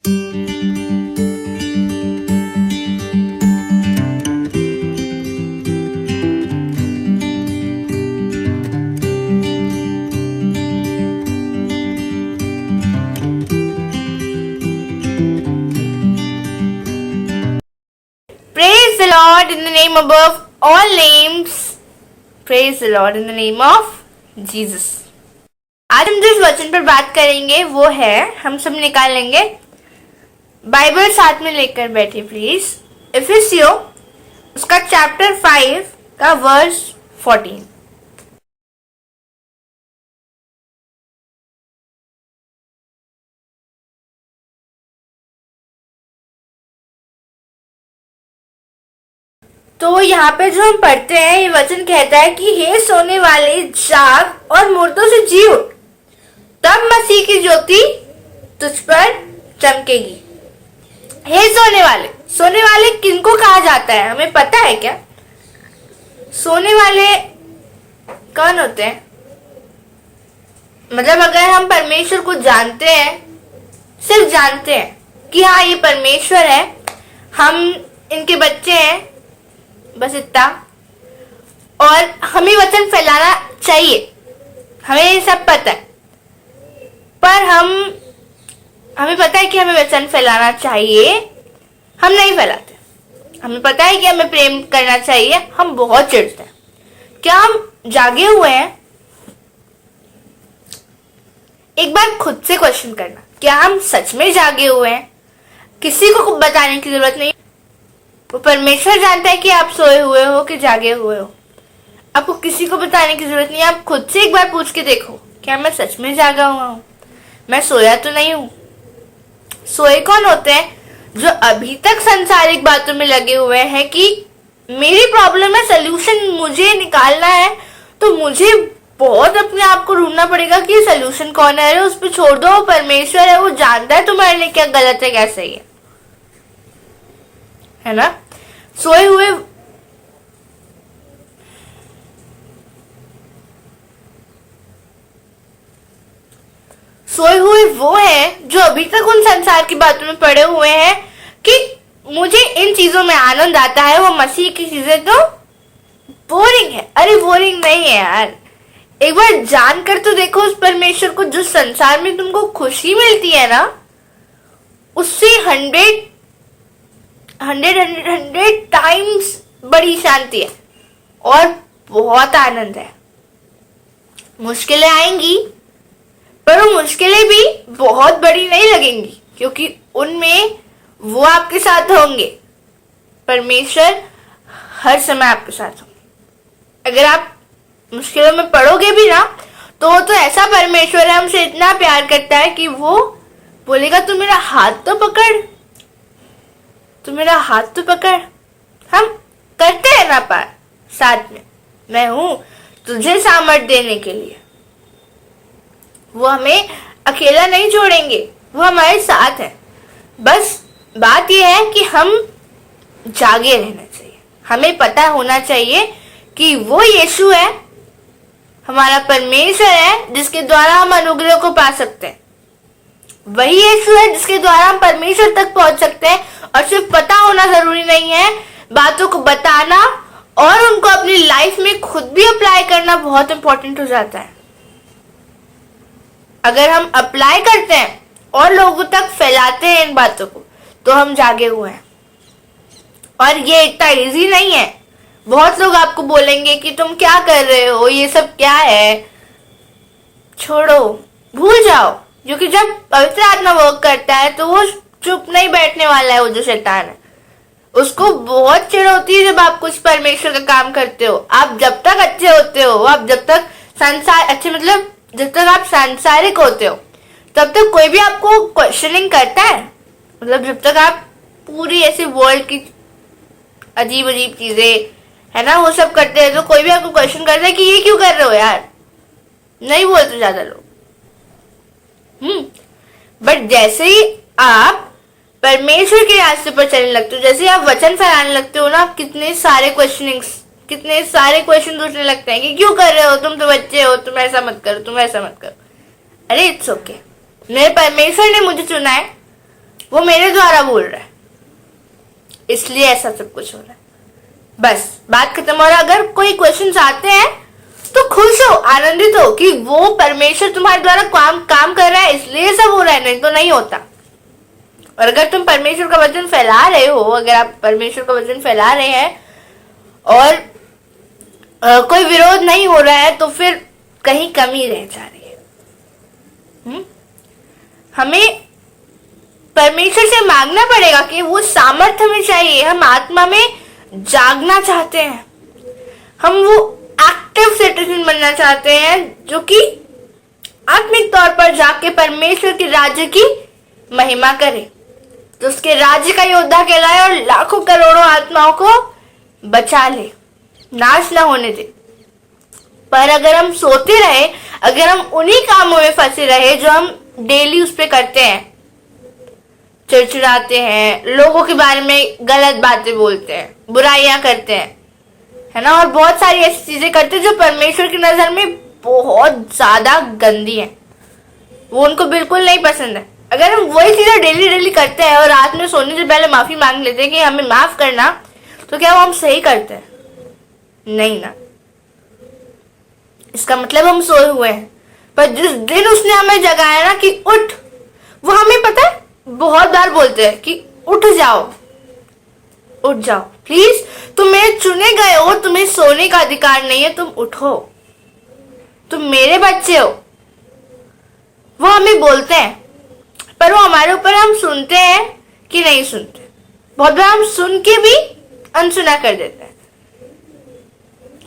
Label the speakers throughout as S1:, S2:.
S1: Praise the Lord in the name above all names. Praise the Lord in the name of Jesus. आज हम जिस वचन पर बात करेंगे वो है, हम सब निकाल लेंगे, बाइबल साथ में लेकर बैठे प्लीज। इफिसियों उसका चैप्टर 5 का वर्स 14। तो यहाँ पे जो हम पढ़ते हैं, ये वचन कहता है कि हे सोने वाले जाग और मुर्दों से जी उठ, तब मसीह की ज्योति तुझ पर चमकेगी। हे सोने वाले किनको कहा जाता है, हमें पता है क्या? सोने वाले कौन होते हैं? मतलब अगर हम परमेश्वर को जानते हैं, सिर्फ जानते हैं कि हाँ ये परमेश्वर है, हम इनके बच्चे हैं, बस इतना, और हमें वचन फैलाना चाहिए, हमें ये सब पता है, पर हमें पता है कि हमें वचन फैलाना चाहिए, हम नहीं फैलाते। हमें पता है कि हमें प्रेम करना चाहिए, हम बहुत चिढ़ते हैं। क्या हम जागे हुए हैं? एक बार खुद से क्वेश्चन करना, क्या हम सच में जागे हुए हैं? किसी को बताने की जरूरत नहीं, वो परमेश्वर जानता है कि आप सोए हुए हो कि जागे हुए हो। आपको किसी को बताने की जरूरत नहीं, आप खुद से एक बार पूछ के देखो, क्या मैं सच में जागा हुआ हूँ? मैं सोया तो नहीं हूँ। सोए कौन होते हैं? जो अभी तक सांसारिक बातों में लगे हुए हैं कि मेरी प्रॉब्लम है, सोल्यूशन मुझे निकालना है, तो मुझे बहुत अपने आप को ढूंढना पड़ेगा कि सोल्यूशन कौन है। उस पर छोड़ दो, परमेश्वर है, वो जानता है तुम्हारे लिए क्या गलत है क्या सही है ना? सोए हुए वो हैं जो अभी तक उन संसार की बातों में पड़े हुए हैं कि मुझे इन चीजों में आनंद आता है, वो मसीह की चीजें तो बोरिंग है। अरे बोरिंग नहीं है यार, एक बार जानकर तो देखो उस परमेश्वर को, जो संसार में तुमको खुशी मिलती है ना, उससे 100 टाइम्स बड़ी शांति है और बहुत आनंद है। मुश्किलें आएंगी, पर वो मुश्किलें भी बहुत बड़ी नहीं लगेंगी, क्योंकि उनमें वो आपके साथ होंगे। परमेश्वर हर समय आपके साथ होंगे। अगर आप मुश्किलों में पड़ोगे भी ना, तो ऐसा परमेश्वर है, हमसे इतना प्यार करता है कि वो बोलेगा तू मेरा हाथ तो पकड़, तू मेरा हाथ तो पकड़। हम करते हैं ना पार साथ में, मैं हूं तुझे सामर्थ देने के लिए। वो हमें अकेला नहीं छोड़ेंगे, वो हमारे साथ है। बस बात यह है कि हम जागे रहना चाहिए, हमें पता होना चाहिए कि वो यीशु है, हमारा परमेश्वर है, जिसके द्वारा हम अनुग्रह को पा सकते हैं। वही यीशु है जिसके द्वारा हम परमेश्वर तक पहुंच सकते हैं। और सिर्फ पता होना जरूरी नहीं है, बातों को बताना और उनको अपनी लाइफ में खुद भी अप्लाई करना बहुत इंपॉर्टेंट हो जाता है। अगर हम अप्लाई करते हैं और लोगों तक फैलाते हैं इन बातों को, तो हम जागे हुए हैं। और ये इतना इजी नहीं है। बहुत लोग आपको बोलेंगे कि तुम क्या कर रहे हो, ये सब क्या है, छोड़ो, भूल जाओ। क्योंकि जब पवित्र आत्मा वर्क करता है तो वो चुप नहीं बैठने वाला है। वो जो शैतान है उसको बहुत चिढ़ होती है जब आप कुछ परमेश्वर का काम करते हो। आप जब तक अच्छे होते हो, आप जब तक मतलब जब तक आप सांसारिक होते हो, तब तक कोई भी आपको क्वेश्चनिंग करता है। मतलब जब तक आप पूरी ऐसी वर्ल्ड की अजीब अजीब चीजें है ना वो सब करते हैं, तो कोई भी आपको क्वेश्चन करता है कि ये क्यों कर रहे हो यार, नहीं बोलते ज्यादा लोग। बट जैसे ही आप परमेश्वर के रास्ते पर चलने लगते हो, जैसे आप वचन फैलाने लगते हो ना, कितने सारे क्वेश्चन उठने लगते हैं कि क्यों कर रहे हो, तुम तो बच्चे हो, तुम ऐसा मत करो, तुम ऐसा मत करो। अरे इट्स ओके, मेरे परमेश्वर ने मुझे चुना है वो मेरे द्वारा बोल रहा है, इसलिए ऐसा सब कुछ हो रहा है। बस बात खत्म। और अगर कोई क्वेश्चंस आते हैं तो खुश हो, आनंदित हो कि वो परमेश्वर तुम्हारे द्वारा काम कर रहा है, इसलिए सब हो रहा है, नहीं तो नहीं होता। और अगर तुम परमेश्वर का वचन फैला रहे हो, अगर आप परमेश्वर का वचन फैला रहे हैं और कोई विरोध नहीं हो रहा है, तो फिर कहीं कमी रह जा रही है। हमें परमेश्वर से मांगना पड़ेगा कि वो सामर्थ्य हमें चाहिए। हम आत्मा में जागना चाहते हैं, हम वो एक्टिव सिटीजन बनना चाहते हैं जो कि आत्मिक तौर पर जाके परमेश्वर के राज्य की महिमा करे, तो उसके राज्य का योद्धा कहलाए और लाखों करोड़ों आत्माओं को बचा ले, नाश ना होने दे। पर अगर हम सोते रहे, अगर हम उन्हीं कामों में फंसे रहे जो हम डेली उस पे करते हैं, चिड़चिड़ाते हैं, लोगों के बारे में गलत बातें बोलते हैं, बुराइयां करते हैं, है ना, और बहुत सारी ऐसी चीजें करते हैं जो परमेश्वर की नजर में बहुत ज्यादा गंदी है, वो उनको बिल्कुल नहीं पसंद है। अगर हम वही चीजें डेली डेली करते हैं और रात में सोने से पहले माफी मांग लेते हैं कि हमें माफ करना, तो क्या वो हम सही करते हैं? नहीं ना। इसका मतलब हम सोए हुए हैं। पर जिस दिन उसने हमें जगाया ना कि उठ, वो हमें पता है बहुत बार बोलते हैं कि उठ जाओ, उठ जाओ प्लीज, तुम मेरे चुने गए हो, तुम्हें सोने का अधिकार नहीं है, तुम उठो, तुम मेरे बच्चे हो। वो हमें बोलते हैं, पर वो हमारे ऊपर हम सुनते हैं कि नहीं सुनते। बहुत बार हम सुन के भी अनसुना कर देते हैं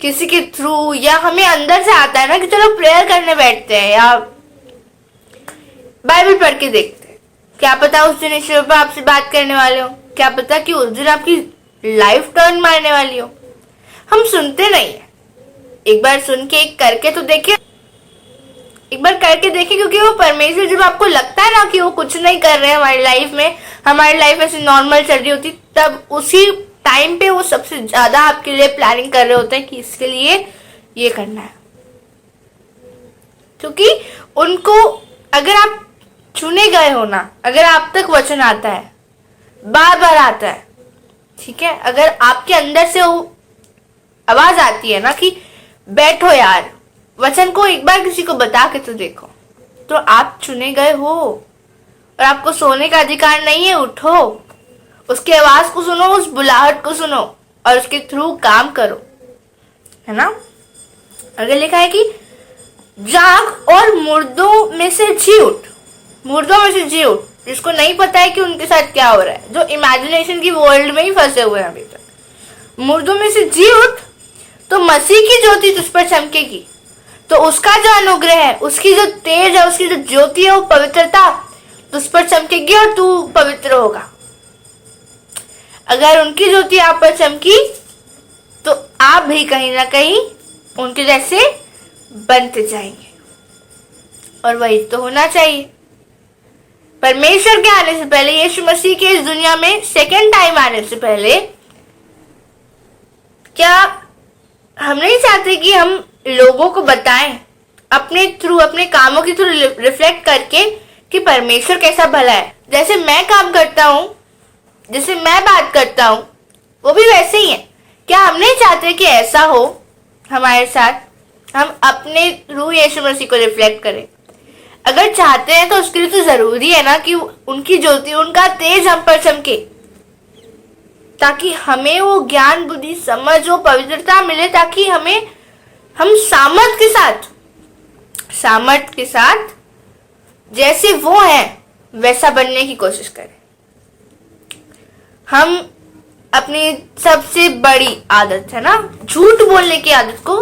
S1: किसी के थ्रू, या हमें अंदर से आता है ना कि चलो प्रेयर करने बैठते हैं या बाइबल पढ़ के देखते हैं। क्या पता उस दिन ईश्वर पर आपसे बात करने वाले हो, क्या पता कि उस दिन आपकी लाइफ टर्न मारने वाली हो। हम सुनते नहीं है। एक बार सुन के एक करके तो देखिए, एक बार करके देखिए, क्योंकि वो परमेश्वर जब आपको लगता है ना कि वो कुछ नहीं कर रहे हैं हमारी लाइफ में, हमारी लाइफ ऐसे नॉर्मल चल रही होती, तब उसी टाइम पे वो सबसे ज्यादा आपके लिए प्लानिंग कर रहे होते हैं कि इसके लिए ये करना है। क्योंकि उनको, अगर आप चुने गए हो ना, अगर आप तक वचन आता है, बार बार आता है, ठीक है, अगर आपके अंदर से वो आवाज आती है ना कि बैठो यार, वचन को एक बार किसी को बता के तो देखो, तो आप चुने गए हो और आपको सोने का अधिकार नहीं है। उठो, उसकी आवाज को सुनो, उस बुलाहट को सुनो और उसके थ्रू काम करो, है ना। आगे लिखा है कि जाग और मुर्दों में से जी उठ, मुर्दों में से जी उठ, जिसको नहीं पता है कि उनके साथ क्या हो रहा है, जो इमेजिनेशन की वर्ल्ड में ही फंसे हुए हैं अभी तक। मुर्दों में से जी उठ तो मसीह की ज्योति तुझ पर चमकेगी, तो उसका जो अनुग्रह है, उसकी जो तेज है, उसकी जो ज्योति है, वो पवित्रता तुझ पर चमकेगी और तू पवित्र होगा। अगर उनकी ज्योति आप पर चमकी तो आप भी कहीं ना कहीं उनके जैसे बनते जाएंगे, और वही तो होना चाहिए। परमेश्वर के आने से पहले, यीशु मसीह के इस दुनिया में सेकेंड टाइम आने से पहले, क्या हम नहीं चाहते कि हम लोगों को बताएं अपने थ्रू, अपने कामों के थ्रू रिफ्लेक्ट करके कि परमेश्वर कैसा भला है। जैसे मैं काम करता हूं, जैसे मैं बात करता हूं, वो भी वैसे ही है। क्या हम नहीं चाहते कि ऐसा हो हमारे साथ, हम अपने थ्रू यीशु मसीह को रिफ्लेक्ट करें? अगर चाहते हैं तो उसके लिए तो जरूरी है ना कि उनकी ज्योति, उनका तेज हम पर चमके, ताकि हमें वो ज्ञान, बुद्धि, समझ, वो पवित्रता मिले, ताकि हम सामर्थ के साथ जैसे वो है वैसा बनने की कोशिश करें। हम अपनी सबसे बड़ी आदत है ना, झूठ बोलने की आदत को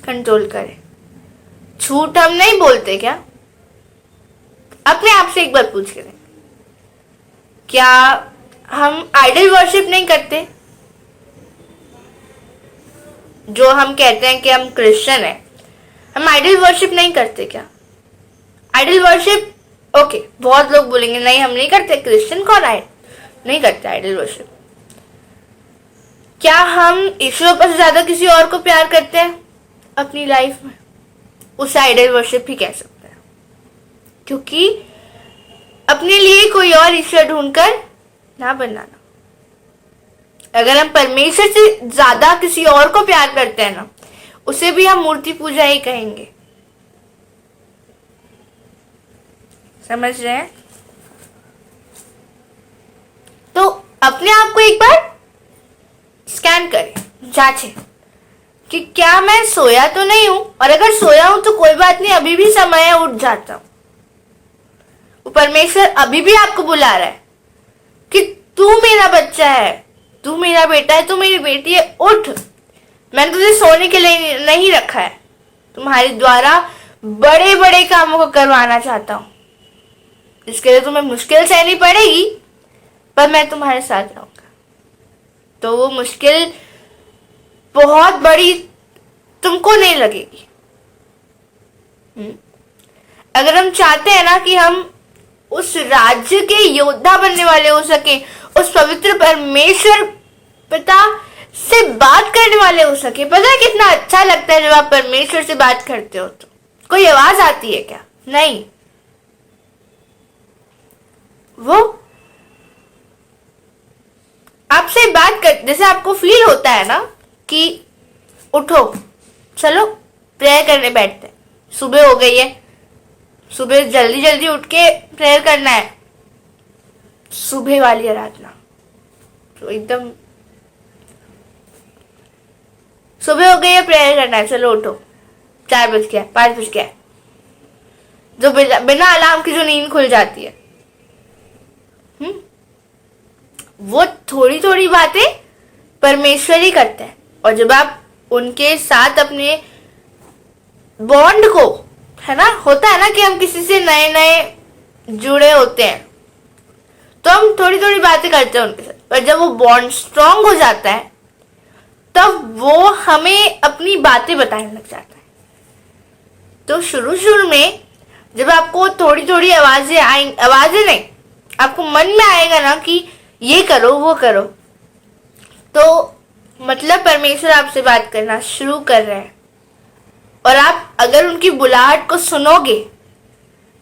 S1: कंट्रोल करें। झूठ हम नहीं बोलते क्या? अपने आप से एक बार पूछ के देखें, क्या हम आइडल वर्शिप नहीं करते? जो हम कहते हैं कि हम क्रिश्चियन है, हम आइडल वर्शिप नहीं करते क्या? आइडल वर्शिप, ओके, बहुत लोग बोलेंगे नहीं हम नहीं करते, क्रिश्चियन कौन है नहीं करते आइडल वर्शिप। क्या हम ईश्वर पर से ज्यादा किसी और को प्यार करते हैं अपनी लाइफ में? उसे आइडल वर्शिप ही कह सकते हैं, क्योंकि अपने लिए कोई और ईश्वर ढूंढकर ना बनाना। अगर हम परमेश्वर से ज्यादा किसी और को प्यार करते हैं ना, उसे भी हम मूर्ति पूजा ही कहेंगे। समझ रहे हैं? तो अपने आप को एक बार स्कैन करें, जांचें कि क्या मैं सोया तो नहीं हूं, और अगर सोया हूं तो कोई बात नहीं, अभी भी समय है, उठ जाता हूं। परमेश्वर अभी भी आपको बुला रहा है कि तू मेरा बच्चा है, तू मेरा बेटा है, तू मेरी बेटी है, उठ। मैंने तुझे सोने के लिए नहीं रखा है, तुम्हारे द्वारा बड़े बड़े कामों को करवाना चाहता हूं। इसके लिए तुम्हें मुश्किल सहनी पड़ेगी, पर मैं तुम्हारे साथ रहूंगा। तो वो मुश्किल बहुत बड़ी तुमको नहीं लगेगी। अगर हम चाहते हैं ना कि हम उस राज्य के योद्धा बनने वाले हो सके, उस पवित्र परमेश्वर पिता से बात करने वाले हो सके, पता है कितना अच्छा लगता है जब आप परमेश्वर से बात करते हो तो कोई आवाज आती है क्या? नहीं, वो आपसे बात कर, जैसे आपको फील होता है ना कि उठो, चलो प्रेयर करने बैठते हैं, सुबह हो गई है, सुबह जल्दी जल्दी उठ के प्रेयर करना है, सुबह वाली आराधना। तो एकदम सुबह हो गई है, प्रेयर करना है, चलो उठो, 4 बज गया, 5 बज गया, जो बिना अलार्म की जो नींद खुल जाती है। वो थोड़ी थोड़ी बातें परमेश्वर ही करते हैं, और जब आप उनके साथ अपने बॉन्ड को, है ना, होता है ना कि हम किसी से नए नए जुड़े होते हैं, तो हम थोड़ी थोड़ी बातें करते हैं उनके साथ, पर जब वो बॉन्ड स्ट्रांग हो जाता है तब वो हमें अपनी बातें बताने लग जाता है। तो शुरू शुरू में जब आपको थोड़ी थोड़ी आवाजें नहीं, आपको मन में आएगा ना कि ये करो वो करो, तो मतलब परमेश्वर आपसे बात करना शुरू कर रहे हैं। और आप अगर उनकी बुलाहट को सुनोगे,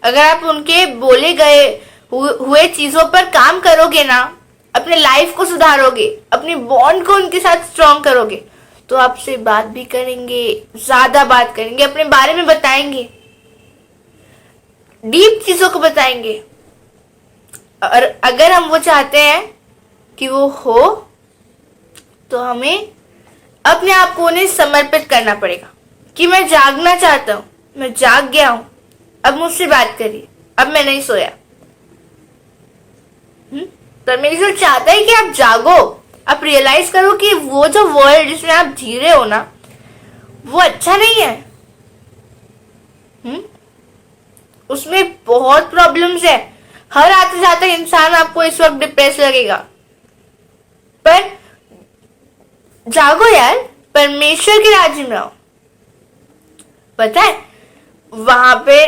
S1: अगर आप उनके बोले गए हुए चीजों पर काम करोगे ना, अपने लाइफ को सुधारोगे, अपने बॉन्ड को उनके साथ स्ट्रॉन्ग करोगे, तो आपसे बात भी करेंगे, ज्यादा बात करेंगे, अपने बारे में बताएंगे, डीप चीजों को बताएंगे। और अगर हम वो चाहते हैं कि वो हो, तो हमें अपने आप को उन्हें समर्पित करना पड़ेगा कि मैं जागना चाहता हूं, मैं जाग गया हूं, अब मुझसे बात करिए, अब मैं नहीं सोया। परमेश्वर चाहता है कि आप जागो, आप रियलाइज करो कि वो जो वर्ल्ड जिसमें आप जी रहे हो ना, वो अच्छा नहीं है। उसमें बहुत प्रॉब्लम्स है। हर आते जाते इंसान आपको इस वक्त डिप्रेस लगेगा, पर जागो यार, परमेश्वर के राज्य में आओ। पता है वहां पे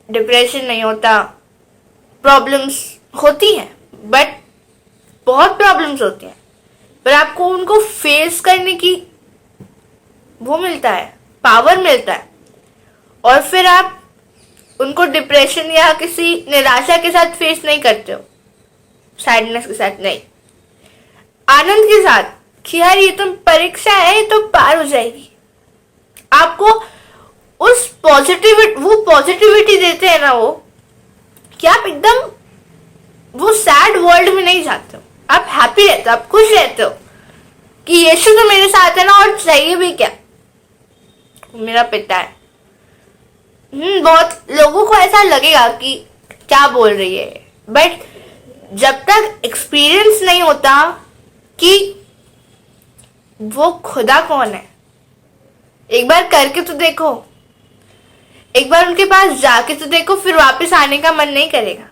S1: डिप्रेशन नहीं होता, प्रॉब्लम्स होती हैं, बट बहुत प्रॉब्लम्स होती हैं, पर आपको उनको फेस करने की वो मिलता है, पावर मिलता है, और फिर आप उनको डिप्रेशन या किसी निराशा के साथ फेस नहीं करते हो, सैडनेस के साथ नहीं, आनंद के साथ कि यार ये तो परीक्षा है, ये तो पार हो जाएगी। आपको उस वो पॉजिटिविटी देते हैं ना वो, कि आप एकदम वो सैड वर्ल्ड में नहीं जाते हो, आप हैप्पी रहते हो, आप खुश रहते हो कि यीशु तो मेरे साथ है ना, और चाहिए भी क्या, मेरा पिता है। बहुत लोगों को ऐसा लगेगा कि क्या बोल रही है, बट जब तक एक्सपीरियंस नहीं होता कि वो खुदा कौन है, एक बार करके तो देखो, एक बार उनके पास जाके तो देखो, फिर वापस आने का मन नहीं करेगा,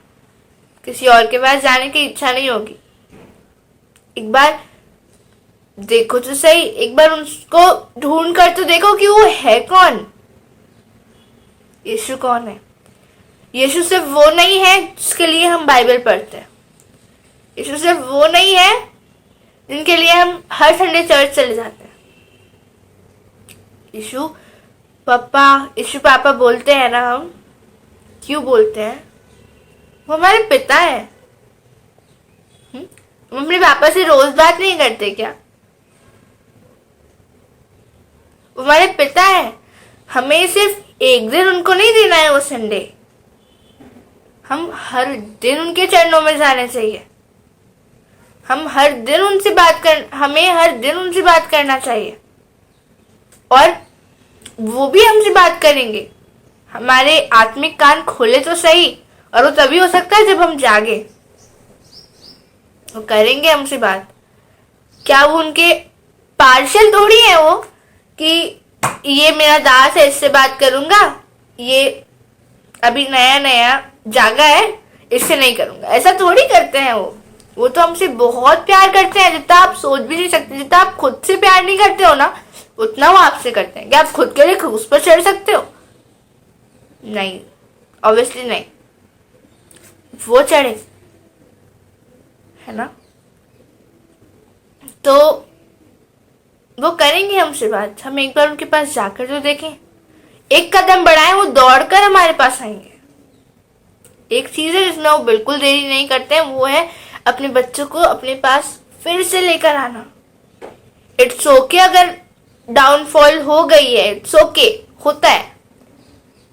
S1: किसी और के पास जाने की इच्छा नहीं होगी। एक बार देखो तो सही, एक बार उसको ढूंढ कर तो देखो कि वो है कौन, यीशु कौन है। यीशु सिर्फ वो नहीं है जिसके लिए हम बाइबल पढ़ते हैं, यीशु सिर्फ वो नहीं है जिनके लिए हम हर संडे चर्च चले जाते हैं। यीशु पापा बोलते हैं ना, हम क्यों बोलते हैं? वो हमारे पिता है। तुम अपने पापा से रोज बात नहीं करते क्या? वो हमारे पिता है। हमें सिर्फ एक दिन उनको नहीं देना है वो संडे, हम हर दिन उनके चरणों में जाने चाहिए। हमें हर दिन उनसे बात करना चाहिए और वो भी हमसे बात करेंगे। हमारे आत्मिक कान खोले तो सही, और वो तभी हो सकता है जब हम जागे। वो करेंगे हमसे बात। क्या वो उनके पार्शल थोड़ी है वो कि ये मेरा दास है, इससे बात करूंगा, ये अभी नया नया जागा है, इससे नहीं करूंगा। ऐसा थोड़ी करते हैं वो तो हमसे बहुत प्यार करते हैं, जितना आप सोच भी नहीं सकते। जितना आप खुद से प्यार नहीं करते हो ना, उतना वो आपसे करते हैं। क्या आप खुद के लिए क्रूस पर चढ़ सकते हो? नहीं, ऑब्वियसली नहीं। वो चढ़े, है ना? तो वो करेंगे हमसे बात। हम एक बार उनके पास जाकर तो देखें, एक कदम बढ़ाएं, वो दौड़कर हमारे पास आएंगे। एक चीज है जिसमें वो बिल्कुल देरी नहीं करते हैं, वो है अपने बच्चों को अपने पास फिर से लेकर आना। इट्स ओके अगर डाउनफॉल हो गई है, इट्स ओके, होता है,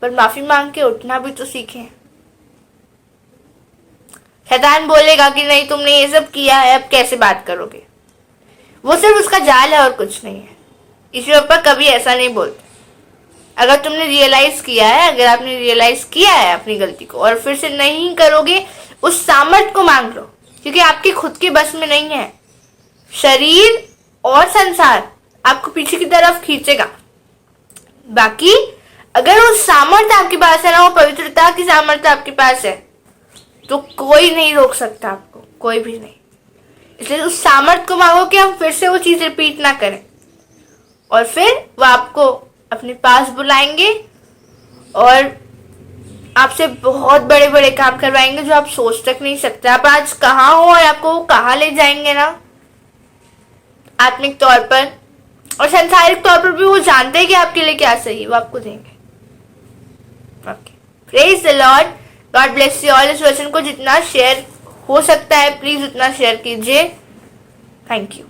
S1: पर माफी मांग के उठना भी तो सीखें। शैतान बोलेगा कि नहीं तुमने ये सब किया है, अब कैसे बात करोगे? वो सिर्फ उसका जाल है और कुछ नहीं है। ईश्वर पर कभी ऐसा नहीं बोलते। अगर तुमने रियलाइज किया है, अगर आपने रियलाइज किया है अपनी गलती को और फिर से नहीं करोगे, उस सामर्थ को मांग लो, क्योंकि आपके खुद के बस में नहीं है। शरीर और संसार आपको पीछे की तरफ खींचेगा। बाकी अगर वो सामर्थ्य आपके पास है ना, वो पवित्रता की सामर्थ्य आपके पास है, तो कोई नहीं रोक सकता आपको, कोई भी नहीं। इसलिए उस सामर्थ्य को मांगो कि हम फिर से वो चीज रिपीट ना करें, और फिर वो आपको अपने पास बुलाएंगे और आपसे बहुत बड़े बड़े काम करवाएंगे जो आप सोच तक नहीं सकते। आप आज कहाँ हो और आपको वो कहाँ ले जाएंगे ना, आत्मिक तौर पर और सांसारिक तौर पर भी वो जानते हैं कि आपके लिए क्या सही है, वो आपको देंगे। Okay, praise the Lord, God bless you all. इस वचन को जितना शेयर हो सकता है प्लीज उतना शेयर कीजिए। Thank you.